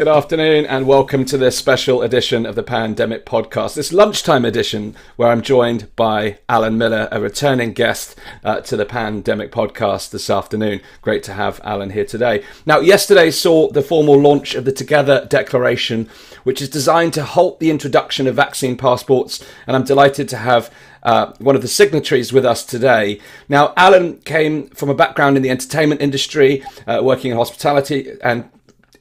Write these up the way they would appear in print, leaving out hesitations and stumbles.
Good afternoon and welcome to this special edition of the Pandemic Podcast, this lunchtime edition where I'm joined by Alan Miller, a returning guest to the Pandemic Podcast this afternoon. Great to have Alan here today. Now, yesterday saw the formal launch of the Together Declaration, which is designed to halt the introduction of vaccine passports, and I'm delighted to have one of the signatories with us today. Now, Alan came from a background in the entertainment industry, working in hospitality, and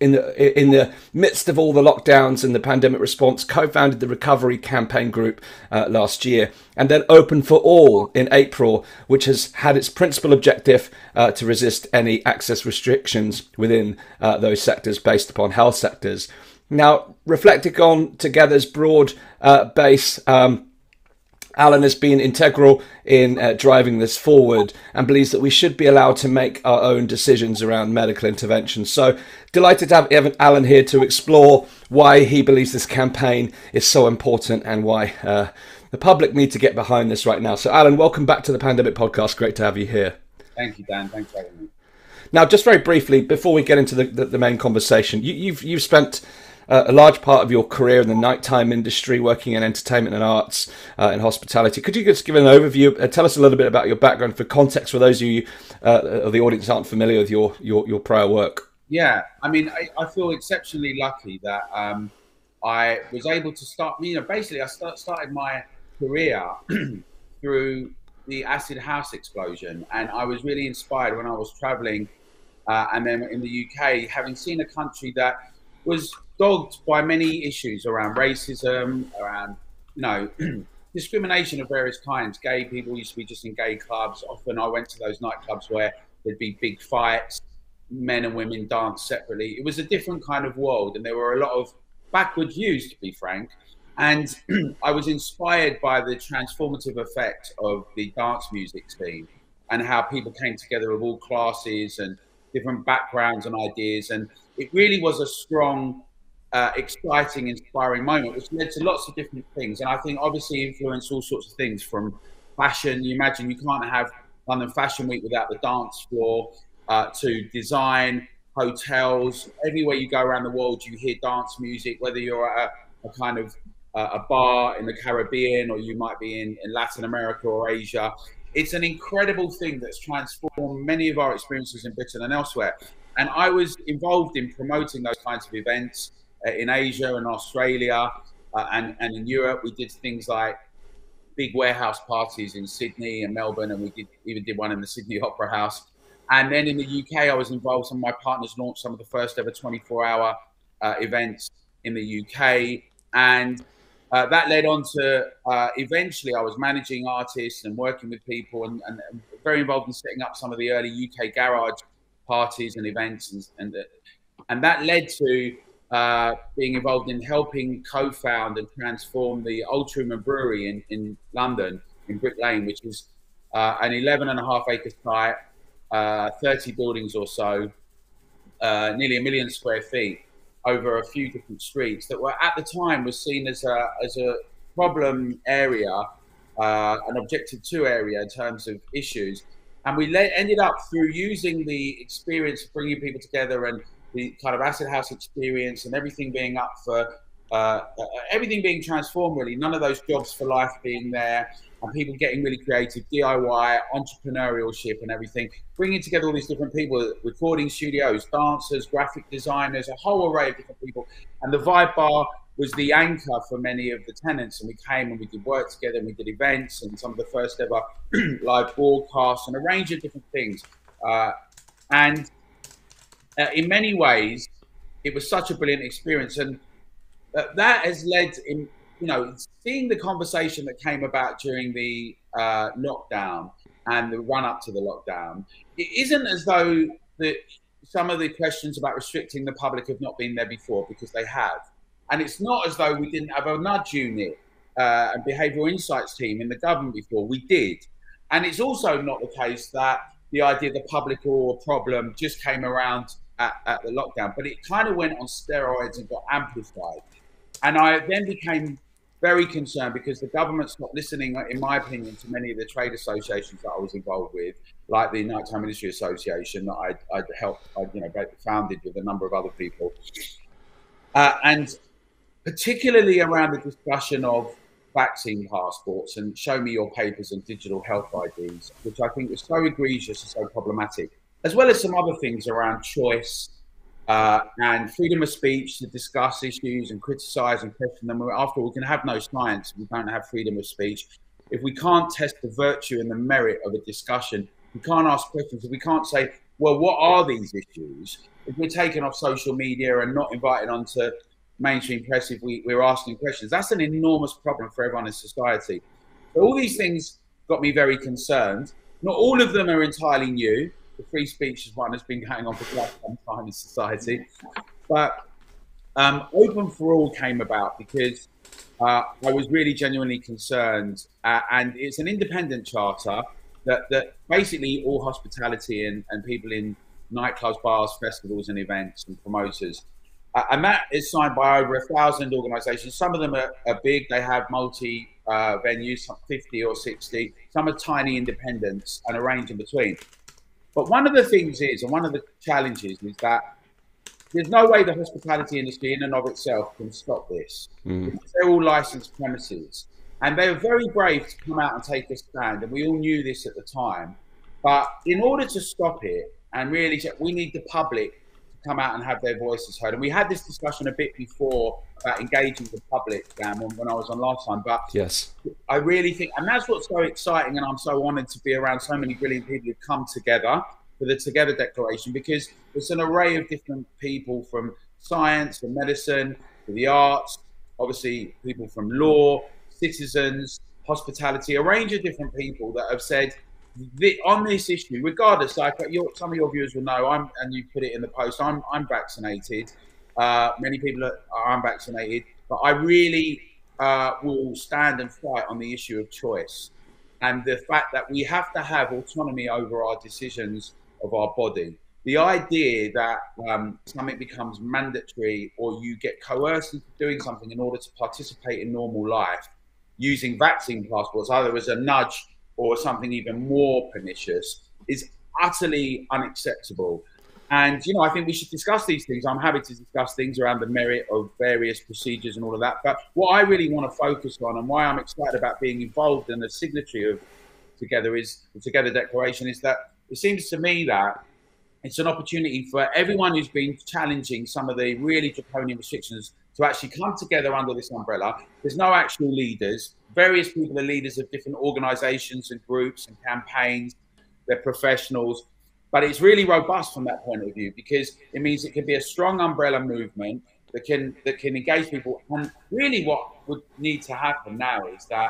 in the midst of all the lockdowns and the pandemic response, co-founded the Recovery Campaign Group last year, and then Open for All in April, which has had its principal objective to resist any access restrictions within those sectors based upon health sectors. Now, reflecting on Together's broad base, Alan has been integral in driving this forward and believes that we should be allowed to make our own decisions around medical intervention. So delighted to have Alan here to explore why he believes this campaign is so important and why the public need to get behind this right now. So Alan, welcome back to the Pandemic Podcast. Great to have you here. Thank you, Dan. Thanks for having me. Now, just very briefly, before we get into the main conversation, you've spent a large part of your career in the nighttime industry, working in entertainment and arts and hospitality. Could you just give an overview? Tell us a little bit about your background for context for those of you of the audience aren't familiar with your prior work. Yeah, I mean, I feel exceptionally lucky that I was able to start. Basically, I started my career through the acid house explosion, and I was really inspired when I was traveling, and then in the UK, having seen a country that was dogged by many issues around racism, around, discrimination of various kinds. Gay people used to be just in gay clubs. Often I went to those nightclubs where there'd be big fights, men and women dance separately. It was a different kind of world, and there were a lot of backward views, to be frank. And I was inspired by the transformative effect of the dance music scene and how people came together of all classes and different backgrounds and ideas. And it really was a strong, exciting, inspiring moment, which led to lots of different things. And I think obviously influenced all sorts of things from fashion. You imagine you can't have London Fashion Week without the dance floor, to design, hotels. Everywhere you go around the world, you hear dance music, whether you're at a kind of a bar in the Caribbean or you might be in Latin America or Asia. It's an incredible thing that's transformed many of our experiences in Britain and elsewhere. And I was involved in promoting those kinds of events in Asia and Australia and in Europe. We did things like big warehouse parties in Sydney and Melbourne, and we even did one in the Sydney Opera House. And then in the UK, I was involved. Some of my partners launched some of the first ever 24-hour events in the UK. And that led on to eventually I was managing artists and working with people and very involved in setting up some of the early UK garage parties and events. And that led to being involved in helping co-found and transform the Ultraman Brewery in London, in Brick Lane, which is an 11.5-acre site, 30 buildings or so, nearly 1 million square feet over a few different streets that were at the time was seen as a problem area, an objective 2 area in terms of issues. And we ended up through using the experience of bringing people together and the kind of acid house experience and everything being up for everything being transformed, really. None of those jobs for life being there, and people getting really creative, DIY, entrepreneurship and everything, bringing together all these different people, recording studios, dancers, graphic designers, a whole array of different people. And the Vibe Bar was the anchor for many of the tenants. And we came and we did work together and we did events and some of the first ever live broadcasts and a range of different things. In many ways, it was such a brilliant experience. And that has led in, seeing the conversation that came about during the lockdown and the run up to the lockdown, it isn't as though some of the questions about restricting the public have not been there before, because they have. And it's not as though we didn't have a nudge unit and behavioural insights team in the government before. We did. And it's also not the case that the idea the public or a problem just came around at the lockdown, but it kind of went on steroids and got amplified. And I then became very concerned because the government stopped listening, in my opinion, to many of the trade associations that I was involved with, like the Nighttime Industry Association that I'd helped, founded with a number of other people. And particularly around the discussion of vaccine passports and show me your papers and digital health IDs, which I think is so egregious and so problematic, as well as some other things around choice and freedom of speech to discuss issues and criticize and question them. After all, we can have no science if we don't have freedom of speech. If we can't test the virtue and the merit of a discussion, we can't ask questions. If we can't say, well, what are these issues? If we're taken off social media and not invited onto mainstream press, if we're asking questions, that's an enormous problem for everyone in society. So all these things got me very concerned. Not all of them are entirely new. The free speech is one that's been going on for quite some time in society. But Open for All came about because I was really genuinely concerned. And it's an independent charter that basically all hospitality and people in nightclubs, bars, festivals and events and promoters. And that is signed by over 1,000 organisations. Some of them are big. They have multi venues, 50 or 60. Some are tiny independents and a range in between. But one of the things is, and one of the challenges is that there's no way the hospitality industry in and of itself can stop this. Because they're all licensed premises. And they were very brave to come out and take a stand. And we all knew this at the time. But in order to stop it, and really, we need the public to come out and have their voices heard. And we had this discussion a bit before about engaging the public, Dan, when I was on last time. But yes, I really think, and that's what's so exciting, and I'm so honoured to be around so many brilliant people who've come together for the Together Declaration, because it's an array of different people from science and medicine to the arts, obviously people from law, citizens, hospitality, a range of different people that have said, on this issue, regardless, like some of your viewers will know, and you put it in the post, I'm vaccinated. Many people are unvaccinated, but I really will stand and fight on the issue of choice and the fact that we have to have autonomy over our decisions of our body. The idea that something becomes mandatory or you get coerced into doing something in order to participate in normal life using vaccine passports, either as a nudge or something even more pernicious, is utterly unacceptable. And, you know, I think we should discuss these things. I'm happy to discuss things around the merit of various procedures and all of that. But what I really want to focus on, and why I'm excited about being involved in the signatory of Together is the Together Declaration, is that it seems to me that it's an opportunity for everyone who's been challenging some of the really draconian restrictions to actually come together under this umbrella. There's no actual leaders. Various people are leaders of different organizations and groups and campaigns. They're professionals. But it's really robust from that point of view, because it means it can be a strong umbrella movement that can engage people. And really what would need to happen now is that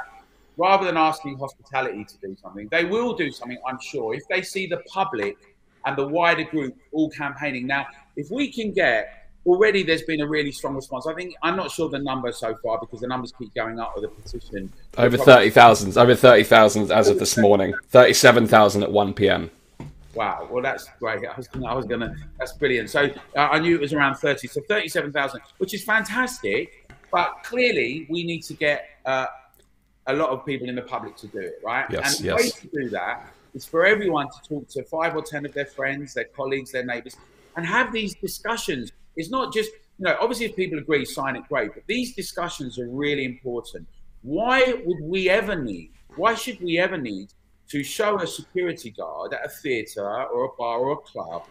rather than asking hospitality to do something, they will do something, I'm sure, if they see the public and the wider group all campaigning. Now, if we can get, already there's been a really strong response. I think, I'm not sure the number so far because the numbers keep going up with the petition. Over 30,000, over 30,000 as of this morning, 37,000 at 1 p.m. Wow, well, that's great. I was gonna, that's brilliant. So I knew it was around 30, so 37,000, which is fantastic. But clearly, we need to get a lot of people in the public to do it, right? Yes, and the way to do that is for everyone to talk to 5 or 10 of their friends, their colleagues, their neighbours, and have these discussions. It's not just, you know, obviously if people agree, sign it, great. But these discussions are really important. Why should we ever need to show a security guard at a theatre or a bar or a club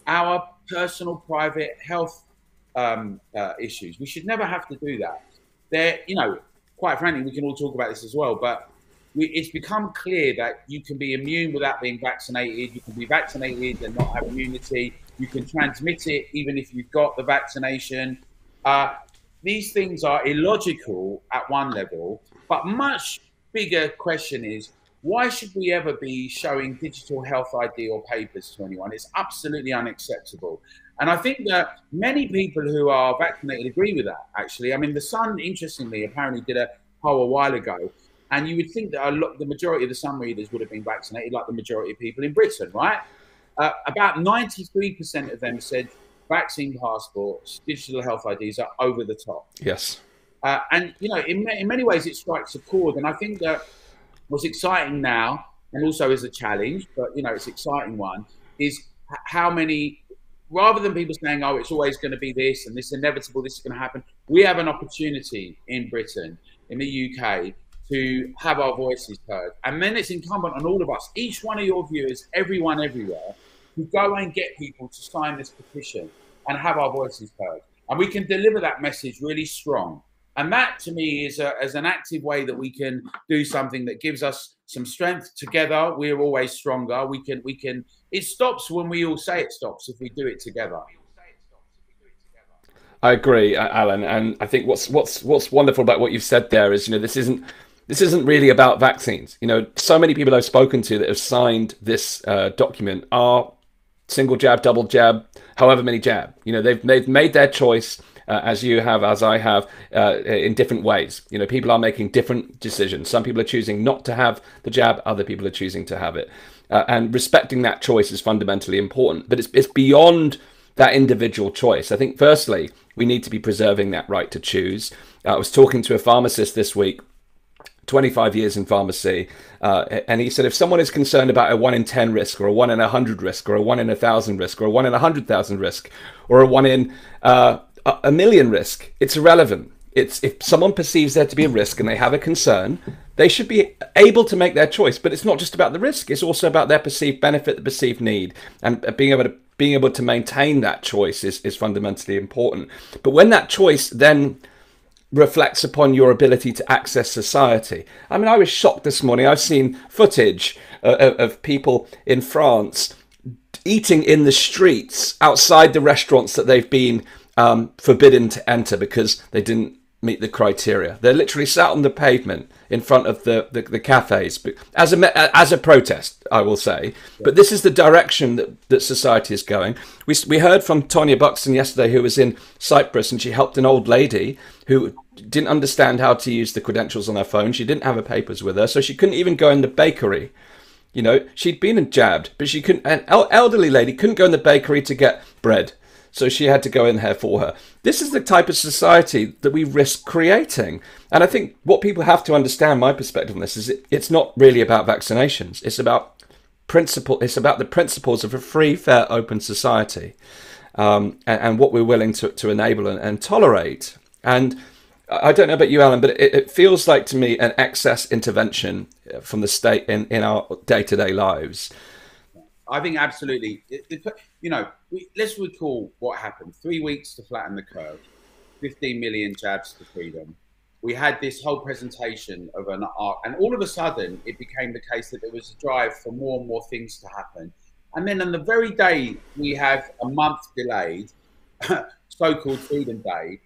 our personal private health issues? We should never have to do that. There, you know, quite frankly, we can all talk about this as well, but it's become clear that you can be immune without being vaccinated. You can be vaccinated and not have immunity. You can transmit it even if you've got the vaccination. These things are illogical at one level, but much bigger question is, why should we ever be showing digital health ID or papers to anyone? It's absolutely unacceptable. And I think that many people who are vaccinated agree with that, actually. I mean, The Sun, interestingly, apparently did a poll a while ago. And you would think that the majority of the Sun readers would have been vaccinated, like the majority of people in Britain, right? About 93% of them said vaccine passports, digital health IDs are over the top. Yes. And, you know, in many ways, it strikes a chord. And I think that what's exciting now, and also is a challenge, but, you know, it's an exciting one, is how many rather than people saying, oh, it's always going to be this and this inevitable, this is going to happen, we have an opportunity in Britain, in the UK, to have our voices heard. And then it's incumbent on all of us, each one of your viewers, everyone everywhere, to go and get people to sign this petition and have our voices heard. And we can deliver that message really strong. And that, to me, is an active way that we can do something that gives us some strength. Together, we're always stronger. We can. It stops when we all say it stops if we do it together. I agree, Alan, and I think what's wonderful about what you've said there is, this isn't really about vaccines. So many people I've spoken to that have signed this document are single jab, double jab, however many jab. They've made their choice. As you have, as I have, in different ways. People are making different decisions. Some people are choosing not to have the jab, other people are choosing to have it. And respecting that choice is fundamentally important. But it's beyond that individual choice. I think, firstly, we need to be preserving that right to choose. I was talking to a pharmacist this week, 25 years in pharmacy, and he said if someone is concerned about a 1 in 10 risk, or a 1 in 100 risk, or a 1 in 1,000 risk, or a 1 in 100,000 risk, or a 1 in a million risk, it's irrelevant. If someone perceives there to be a risk and they have a concern, they should be able to make their choice. But it's not just about the risk; it's also about their perceived benefit, the perceived need, and being able to maintain that choice is fundamentally important. But when that choice then reflects upon your ability to access society, I mean, I was shocked this morning. I've seen footage of people in France eating in the streets outside the restaurants that they've been forbidden to enter because they didn't meet the criteria. They're literally sat on the pavement in front of the cafes as a protest, I will say. But this is the direction that society is going. We heard from Tonya Buxton yesterday, who was in Cyprus, and she helped an old lady who didn't understand how to use the credentials on her phone. She didn't have her papers with her, so she couldn't even go in the bakery. She'd been jabbed, but she couldn't. An elderly lady couldn't go in the bakery to get bread. So she had to go in there for her. This is the type of society that we risk creating. And I think what people have to understand, my perspective on this, is it's not really about vaccinations. It's about principle. It's about the principles of a free, fair, open society, and what we're willing to enable and tolerate. And I don't know about you, Alan, but it feels like to me an excess intervention from the state in our day-to-day lives. I think absolutely. Let's recall what happened. 3 weeks to flatten the curve, 15 million jabs to freedom. We had this whole presentation of an art, and all of a sudden it became the case that there was a drive for more and more things to happen. And then on the very day we have a month delayed, so-called Freedom Day,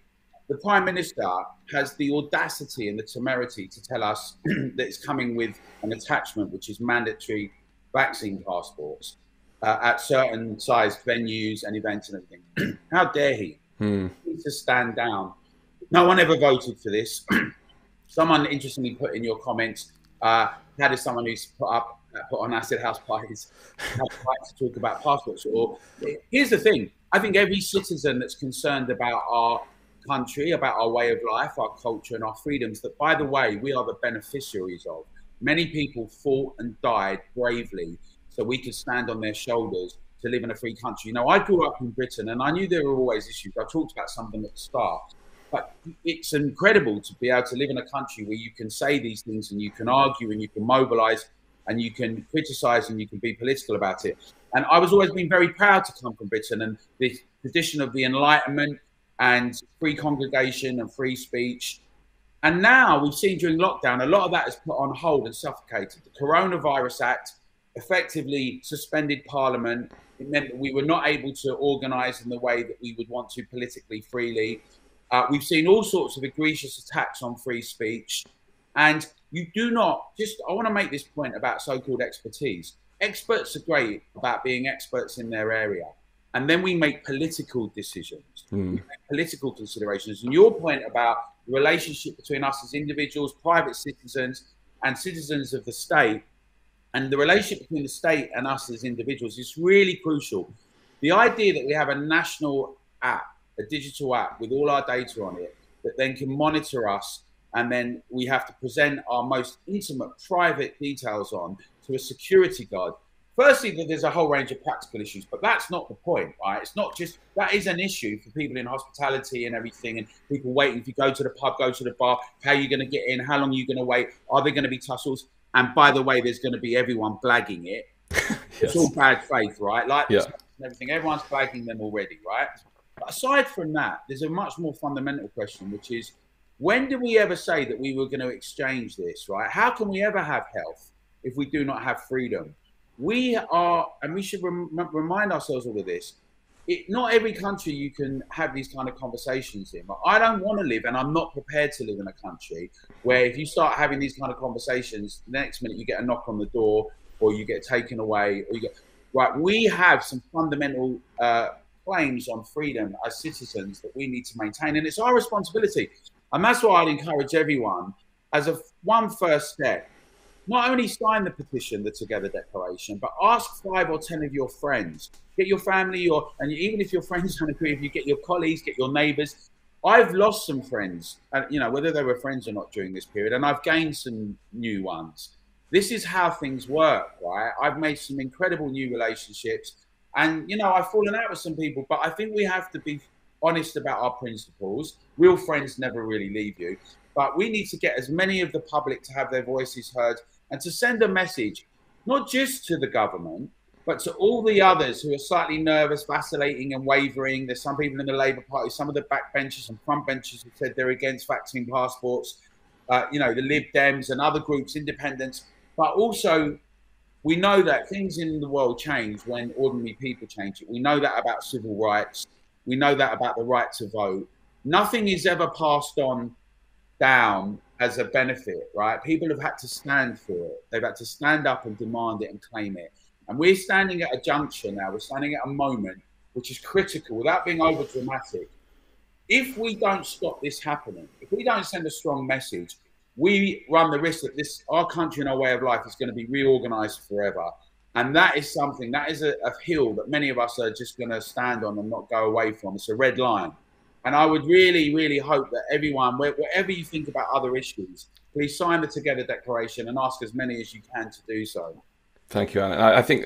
the Prime Minister has the audacity and the temerity to tell us that it's coming with an attachment, which is mandatory vaccine passports at certain sized venues and events and everything. How dare he? He needs to stand down. No one ever voted for this. Someone interestingly put in your comments, how does someone who's put on acid house parties have the right to talk about passports? Or here's the thing. I think every citizen that's concerned about our country, about our way of life, our culture and our freedoms, that, by the way, we are the beneficiaries of. Many people fought and died bravely so we could stand on their shoulders to live in a free country. I grew up in Britain and I knew there were always issues. I talked about some of them at the start. But it's incredible to be able to live in a country where you can say these things and you can argue and you can mobilize and you can criticize and you can be political about it. And I was always been very proud to come from Britain, and the tradition of the Enlightenment and free congregation and free speech. And now we've seen during lockdown, a lot of that is put on hold and suffocated. The Coronavirus Act effectively suspended Parliament. It meant that we were not able to organise in the way that we would want to politically freely. We've seen all sorts of egregious attacks on free speech. And you do not, I want to make this point about so-called expertise. Experts are great about being experts in their area. And then we make political decisions, we make political considerations. And your point about the relationship between us as individuals, private citizens, and citizens of the state, and the relationship between the state and us as individuals is really crucial. The idea that we have a national app, a digital app with all our data on it, that then can monitor us, and then we have to present our most intimate private details on to a security guard. firstly, that there's a whole range of practical issues, but that's not the point, right? It's not just, that is an issue for people in hospitality and everything, and people waiting. If you go to the pub, go to the bar, how are you going to get in? How long are you going to wait? Are there going to be tussles? And by the way, there's going to be everyone blagging it. Yes. It's all bad faith, right? Like and everything, everyone's blagging them already, right? But aside from that, there's a much more fundamental question, which is, when did we ever say that we were going to exchange this, right? How can we ever have health if we do not have freedom? We are, and we should remind ourselves all of this. Not every country you can have these kind of conversations in. But I don't want to live, and I'm not prepared to live in a country where if you start having these kind of conversations, the next minute you get a knock on the door, or you get taken away, or you get, right, we have some fundamental claims on freedom as citizens that we need to maintain, and it's our responsibility. And that's why I'd encourage everyone, as one first step, not only sign the petition, the Together Declaration, but ask 5 or 10 of your friends. Get your family, and even if your friends don't agree with you, get your colleagues, get your neighbours. I've lost some friends, you know, whether they were friends or not during this period, and I've gained some new ones. This is how things work, right? I've made some incredible new relationships, and, you know, I've fallen out with some people, but I think we have to be honest about our principles. Real friends never really leave you, but we need to get as many of the public to have their voices heard and to send a message, not just to the government, but to all the others who are slightly nervous, vacillating and wavering. There's some people in the Labour Party, some of the backbenchers and frontbenchers who said they're against vaccine passports, you know, the Lib Dems and other groups, independents. But also, we know that things in the world change when ordinary people change it. We know that about civil rights. We know that about the right to vote. Nothing is ever passed on down as a benefit, right? People have had to stand for it. They've had to stand up and demand it and claim it. And we're standing at a juncture now. We're standing at a moment which is critical, without being over dramatic. If we don't stop this happening, if we don't send a strong message, we run the risk that our country and our way of life is going to be reorganized forever. And that is something, that is a hill that many of us are just going to stand on and not go away from. It's a red line. And I would really, really hope that everyone, wherever you think about other issues, please sign the Together Declaration and ask as many as you can to do so. Thank you, Alan. I think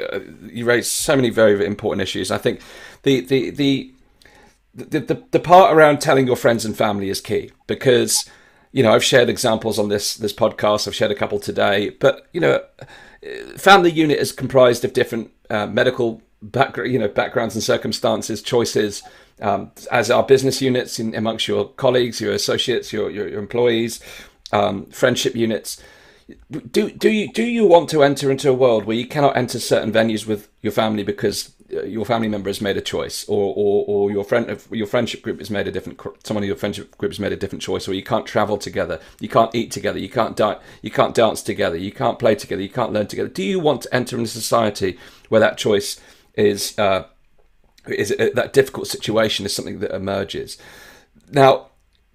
you raised so many very, very important issues. I think the part around telling your friends and family is key, because, you know, I've shared examples on this podcast. I've shared a couple today, but, you know, family unit is comprised of different medical backgrounds and circumstances, choices, as are business units amongst your colleagues, your associates, your employees, friendship units. Do you want to enter into a world where you cannot enter certain venues with your family because your family member has made a choice, or your friendship group has made a different, someone in your friendship group has made a different choice, or you can't travel together, you can't eat together, you can't dance together, you can't play together, you can't learn together? Do you want to enter into a society where that choice is that difficult situation is something that emerges? Now,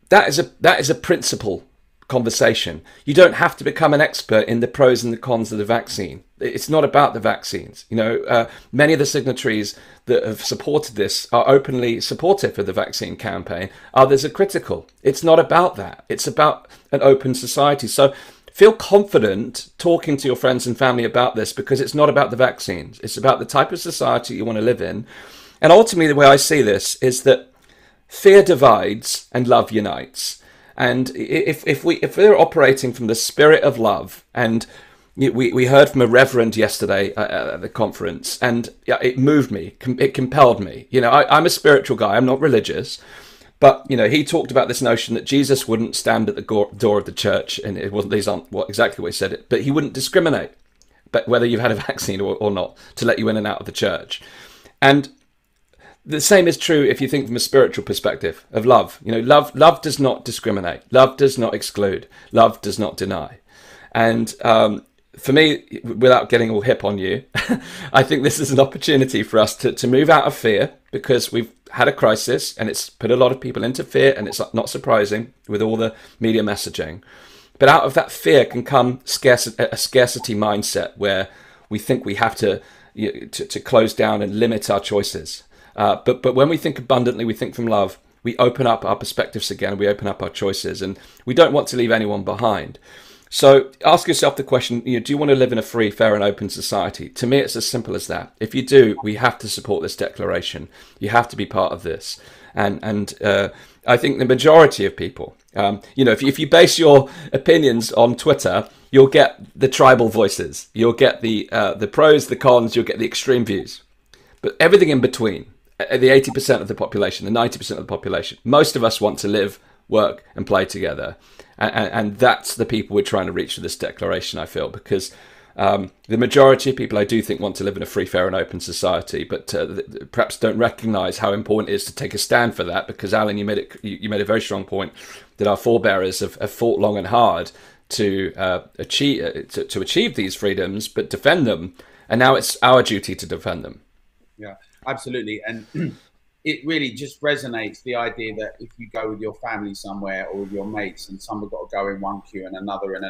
that is a principle conversation. You don't have to become an expert in the pros and the cons of the vaccine. It's not about the vaccines. You know, many of the signatories that have supported this are openly supportive of the vaccine campaign. Others are critical. It's not about that. It's about an open society. So feel confident talking to your friends and family about this, because it's not about the vaccines. It's about the type of society you want to live in. And ultimately, the way I see this is that fear divides and love unites. And if we're operating from the spirit of love, and we heard from a reverend yesterday at the conference, and it moved me, it compelled me. You know, I'm a spiritual guy, I'm not religious, but, you know, he talked about this notion that Jesus wouldn't stand at the door of the church, and it wasn't, these aren't exactly what he said, but he wouldn't discriminate, but whether you've had a vaccine or not, to let you in and out of the church. And the same is true if you think from a spiritual perspective of love. You know, love does not discriminate. Love does not exclude. Love does not deny. And for me, without getting all hip on you, I think this is an opportunity for us to move out of fear, because we've had a crisis and it's put a lot of people into fear, and it's not surprising with all the media messaging. But out of that fear can come a scarcity mindset, where we think we have to close down and limit our choices. But when we think abundantly, we think from love, we open up our perspectives again, we open up our choices, and we don't want to leave anyone behind. So ask yourself the question, do you want to live in a free, fair and open society? To me, it's as simple as that. If you do, we have to support this declaration. You have to be part of this. And I think the majority of people, if you base your opinions on Twitter, you'll get the tribal voices. You'll get the pros, the cons, you'll get the extreme views. But everything in between, the 80% of the population, the 90% of the population, most of us want to live, work and play together. And that's the people we're trying to reach with this declaration, I feel, because the majority of people, I do think, want to live in a free, fair and open society, but perhaps don't recognise how important it is to take a stand for that, because, Alan, you made a very strong point that our forebearers have fought long and hard to achieve these freedoms, but defend them. And now it's our duty to defend them. Yeah, absolutely. And it really just resonates, the idea that if you go with your family somewhere or with your mates and some have got to go in one queue and another and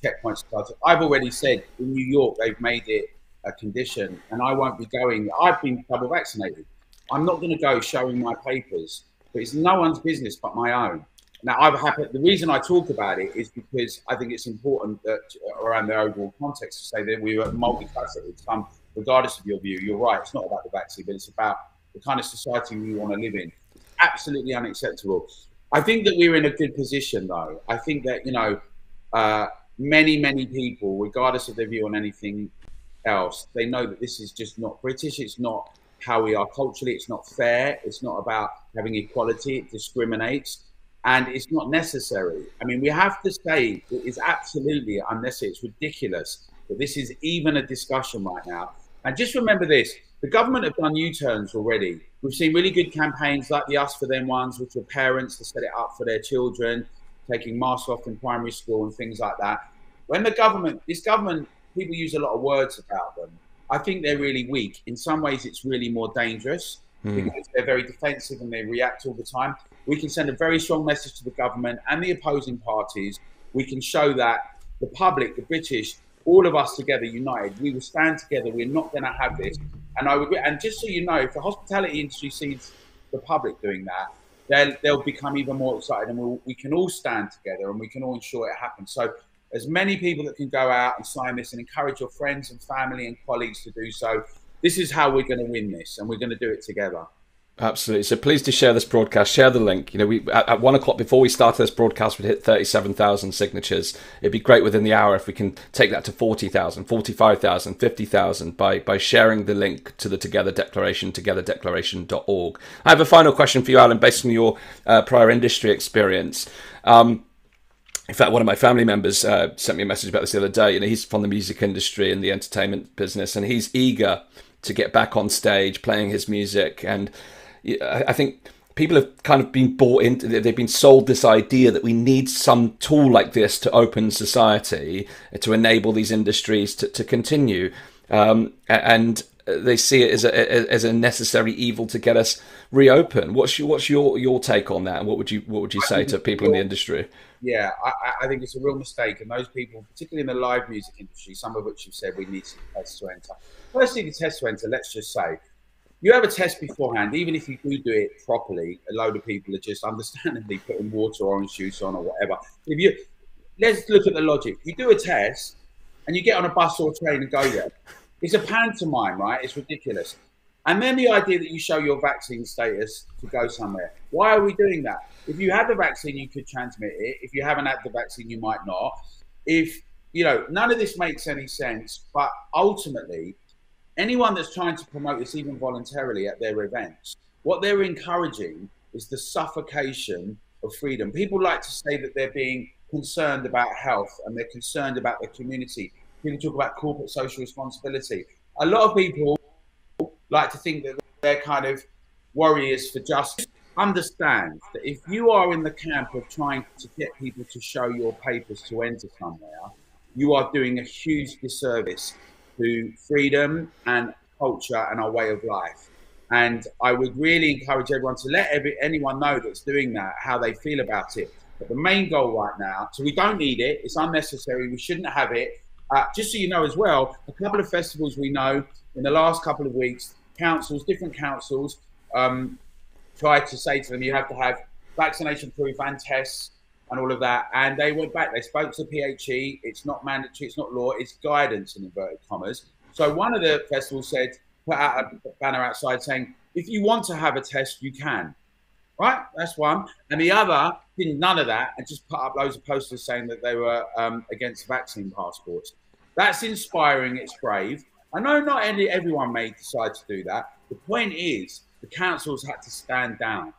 checkpoints started. I've already said in New York they've made it a condition, and I won't be going. I've been double vaccinated. I'm not going to go showing my papers, but it's no one's business but my own. Now, the reason I talk about it is because I think it's important that around the overall context to say that we are multicultural. Regardless of your view, you're right. It's not about the vaccine, but it's about the kind of society we want to live in. Absolutely unacceptable. I think that we're in a good position, though. I think that, many people, regardless of their view on anything else, they know that this is just not British. It's not how we are culturally. It's not fair. It's not about having equality. It discriminates. And it's not necessary. I mean, we have to say it is absolutely unnecessary. It's ridiculous that this is even a discussion right now. And just remember this, the government have done U-turns already. We've seen really good campaigns like the Us For Them ones, which were parents to set it up for their children, taking masks off in primary school and things like that. When this government, people use a lot of words about them. I think they're really weak. In some ways, it's really more dangerous because they're very defensive and they react all the time. We can send a very strong message to the government and the opposing parties. We can show that the public, the British, all of us together, united, we will stand together. We're not going to have this. And just so you know, if the hospitality industry sees the public doing that, they'll become even more excited, and we can all stand together and we can all ensure it happens. So as many people that can go out and sign this, and encourage your friends and family and colleagues to do so. This is how we're going to win this, and we're going to do it together. Absolutely. So please do share this broadcast, share the link. We at 1 o'clock before we started this broadcast, we'd hit 37,000 signatures. It'd be great within the hour if we can take that to 40,000, 45,000, 50,000 by sharing the link to the Together Declaration, togetherdeclaration.org. I have a final question for you, Alan, based on your prior industry experience. In fact, one of my family members sent me a message about this the other day. He's from the music industry and the entertainment business, and he's eager to get back on stage playing his music. And I think people have kind of been bought into, they've been sold this idea that we need some tool like this to open society, to enable these industries to continue. And they see it as a necessary evil to get us reopened. What's your take on that? And what would you say to people in the industry? Yeah, I think it's a real mistake. And those people, particularly in the live music industry, some of which you've said we need some tests to enter. Firstly, the test to enter, let's just say, you have a test beforehand. Even if you do it properly, a load of people are just understandably putting water or orange juice on or whatever. Let's look at the logic. You do a test and you get on a bus or train and go there. It's a pantomime, right? It's ridiculous. And then the idea that you show your vaccine status to go somewhere. Why are we doing that? If you had the vaccine, you could transmit it. If you haven't had the vaccine, you might not. None of this makes any sense. But ultimately, anyone that's trying to promote this, even voluntarily at their events, what they're encouraging is the suffocation of freedom. People like to say that they're being concerned about health and they're concerned about the community. People talk about corporate social responsibility. A lot of people like to think that they're kind of warriors for justice. Understand that if you are in the camp of trying to get people to show your papers to enter somewhere, you are doing a huge disservice to freedom and culture and our way of life. And I would really encourage everyone to let anyone know that's doing that, how they feel about it. But the main goal right now, so we don't need it, it's unnecessary, we shouldn't have it. Just so you know as well, a couple of festivals we know in the last couple of weeks, different councils, tried to say to them, you have to have vaccination proof and tests and all of that. And they went back, they spoke to PHE. It's not mandatory, it's not law, it's guidance in inverted commas. So one of the festivals said, put out a banner outside saying, if you want to have a test, you can. Right? That's one. And the other did none of that and just put up loads of posters saying that they were against vaccine passports. That's inspiring. It's brave. I know not everyone may decide to do that. The point is the councils had to stand down.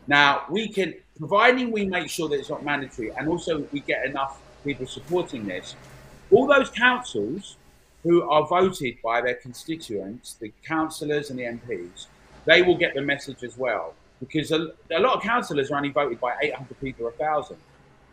Now, we can, providing we make sure that it's not mandatory and also we get enough people supporting this, all those councils who are voted by their constituents, the councillors and the MPs, they will get the message as well. Because a lot of councillors are only voted by 800 people or 1,000.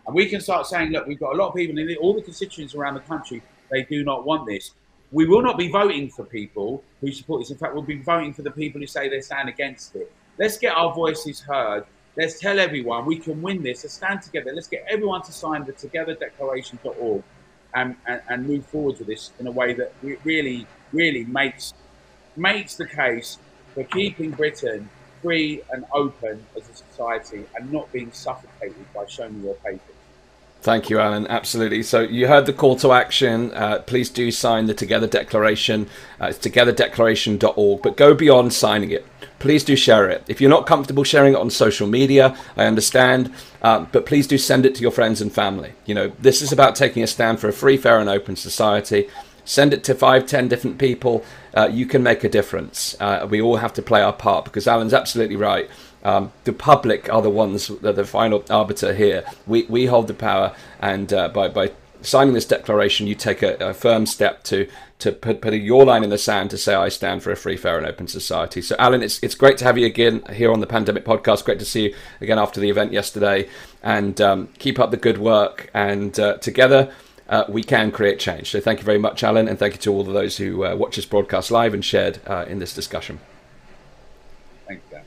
And we can start saying, look, we've got a lot of people in all the constituents around the country, they do not want this. We will not be voting for people who support this. In fact, we'll be voting for the people who say they stand against it. Let's get our voices heard. Let's tell everyone we can win this. Let's stand together. Let's get everyone to sign the togetherdeclaration.org and move forward with this in a way that really, really makes the case for keeping Britain free and open as a society and not being suffocated by show me your papers. Thank you, Alan. Absolutely. So you heard the call to action. Please do sign the Together Declaration. It's togetherdeclaration.org. But go beyond signing it. Please do share it. If you're not comfortable sharing it on social media, I understand. But please do send it to your friends and family. You know, this is about taking a stand for a free, fair and open society. Send it to 5-10 different people. You can make a difference. We all have to play our part because Alan's absolutely right. The public are the ones that are the final arbiter here. We hold the power, and by signing this declaration, you take a firm step to put your line in the sand to say, I stand for a free, fair and open society. So Alan, it's great to have you again here on the Pandemic Podcast. Great to see you again after the event yesterday, and keep up the good work, and together we can create change. So thank you very much, Alan, and thank you to all of those who watch this broadcast live and shared in this discussion. Thank you, Dan.